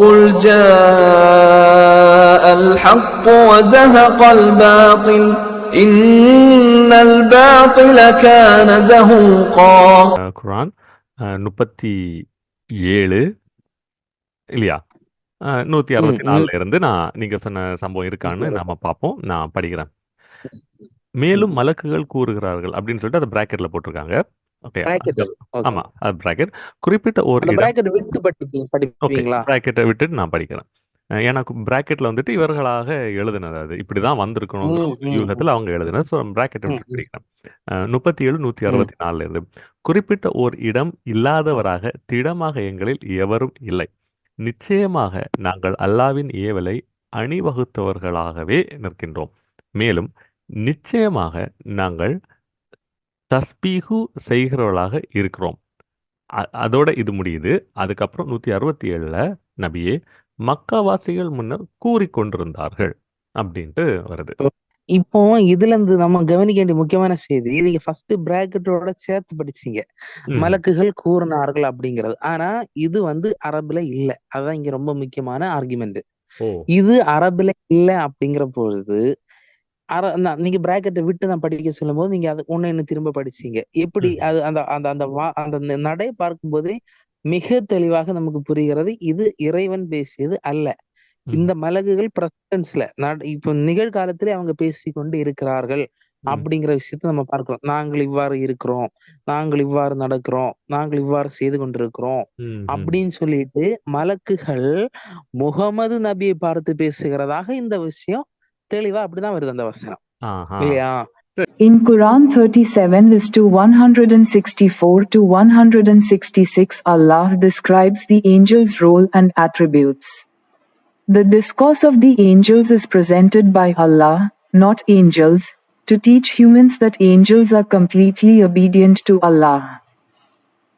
قل جاء الحق وزهق الباطل إن الباطل كان زهوقا. குர்ஆன் 37 இல்லையா? 164 இருந்து நான் நீங்க சொன்ன சம்பவம் இருக்கான்னு நாம பார்ப்போம். நான் படிக்கிறேன். மேலும் மலக்குகள் கூறுகிறார்கள் அப்படின்னு சொல்லிட்டு அதை பிராக்கெட்ல போட்டிருக்காங்க. ஓகே. ஆமா, அது பிராக்கெட். குறிப்பிட்ட ஒரு பிராக்கெட்டை விட்டுட்டு நான் படிக்கிறேன். எனக்கு பிராக்கெட்ல வந்துட்டு இவர்களாக எழுதுனது, அது இப்படிதான் வந்திருக்கணும் யூகத்தில் அவங்க எழுதுனது. ஸோ பிராக்கெட்டை விட்டு படிக்கிறேன். 37 164 இருந்து குறிப்பிட்ட ஓர் இடம் இல்லாதவராக திடமாக எங்களில் எவரும் இல்லை. நிச்சயமாக நாங்கள் அல்லாவின் ஏவலை அணிவகுத்தவர்களாகவே நிற்கின்றோம். மேலும் நிச்சயமாக நாங்கள் தஸ்பீஹு செய்கிறவர்களாக இருக்கிறோம். அதோட இது முடியுது. அதுக்கப்புறம் 167 நபியே மக்காவாசிகள் முன்னர் கூறிக்கொண்டிருந்தார்கள் அப்படின்ட்டு வருது. இப்போ இதுல இருந்து நம்ம கவனிக்க வேண்டிய முக்கியமான செய்தி, நீங்க ஃபர்ஸ்ட் பிராக்கெட்டோட சேர்த்து படிச்சீங்க, மலக்குகள் கூறினார்கள் அப்படிங்கிறது. ஆனா இது அரபுல இல்ல. அதான் இங்க ரொம்ப முக்கியமான ஆர்குமெண்ட். இது அரபுல இல்ல அப்படிங்கிற பொழுது நீங்க பிராக்கெட்டை விட்டு நான் படிக்க சொல்லும் போது நீங்க அது ஒண்ணு திரும்ப படிச்சீங்க. எப்படி அது அந்த அந்த அந்த அந்த நடை பார்க்கும்போதே மிக தெளிவாக நமக்கு புரிகிறது, இது இறைவன் பேசியது அல்ல. இந்த மலக்குகள் பிரசன்ஸ்ல இப்ப நிகழ்காலத்திலே அவங்க பேசிக்கொண்டு இருக்கிறார்கள் அப்படிங்கிற விஷயத்த நம்ம பார்க்கிறோம். நாங்கள் இவ்வாறு இருக்கிறோம், நாங்கள் இவ்வாறு நடக்கிறோம், நாங்கள் இவ்வாறு செய்து கொண்டிருக்கிறோம் அப்படின்னு சொல்லிட்டு மலக்குகள் முகமது நபியை பார்த்து பேசுகிறதாக இந்த விஷயம் தெளிவா அப்படிதான் வருது அந்த வசனம் இல்லையா? In Quran 37:164 to 166, Allah describes the angels' role and attributes. The discourse of the angels is presented by Allah, not angels, to teach humans that angels are completely obedient to Allah,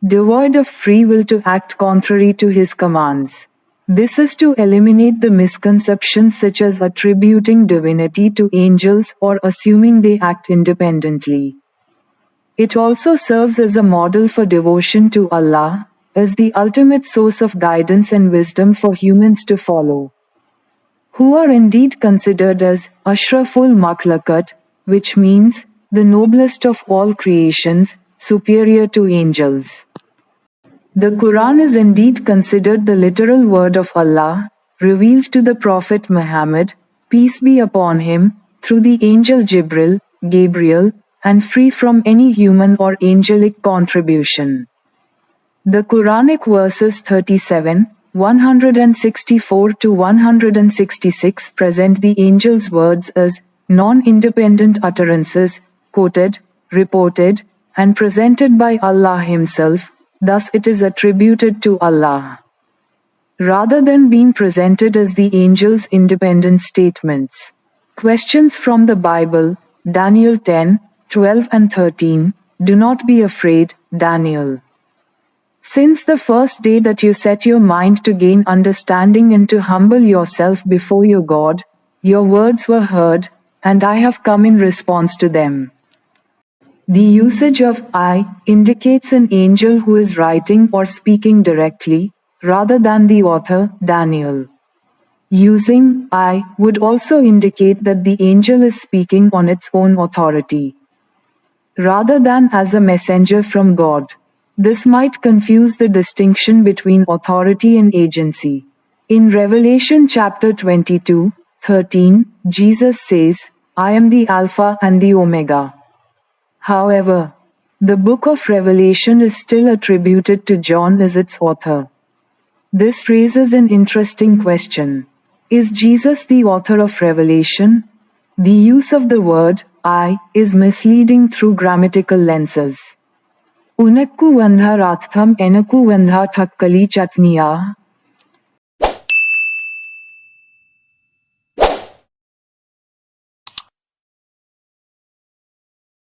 devoid of free will to act contrary to His commands. This is to eliminate the misconceptions such as attributing divinity to angels or assuming they act independently. It also serves as a model for devotion to Allah, as the ultimate source of guidance and wisdom for humans to follow, who are indeed considered as Ashraful Makhluqat, which means the noblest of all creations, superior to angels. The Quran is indeed considered the literal word of Allah, revealed to the Prophet Muhammad, peace be upon him, through the angel Gabriel, and free from any human or angelic contribution. The Quranic verses 37:164 to 166 present the angel's words as non-independent utterances, quoted, reported, and presented by Allah Himself. Thus it is attributed to Allah, rather than being presented as the angels' independent statements. Questions from the Bible, Daniel 10:12 and 13. Do not be afraid, Daniel. Since the first day that you set your mind to gain understanding and to humble yourself before your God, your words were heard, and I have come in response to them. The usage of I indicates an angel who is writing or speaking directly, rather than the author, Daniel. Using I would also indicate that the angel is speaking on its own authority, rather than as a messenger from God. This might confuse the distinction between authority and agency. In Revelation chapter 22:13, Jesus says, I am the Alpha and the Omega. However, the book of Revelation is still attributed to John as its author. This raises an interesting question. Is Jesus the author of Revelation? The use of the word I is misleading through grammatical lenses. Unakku vandha ratham enakku vandha thakkali chatniya.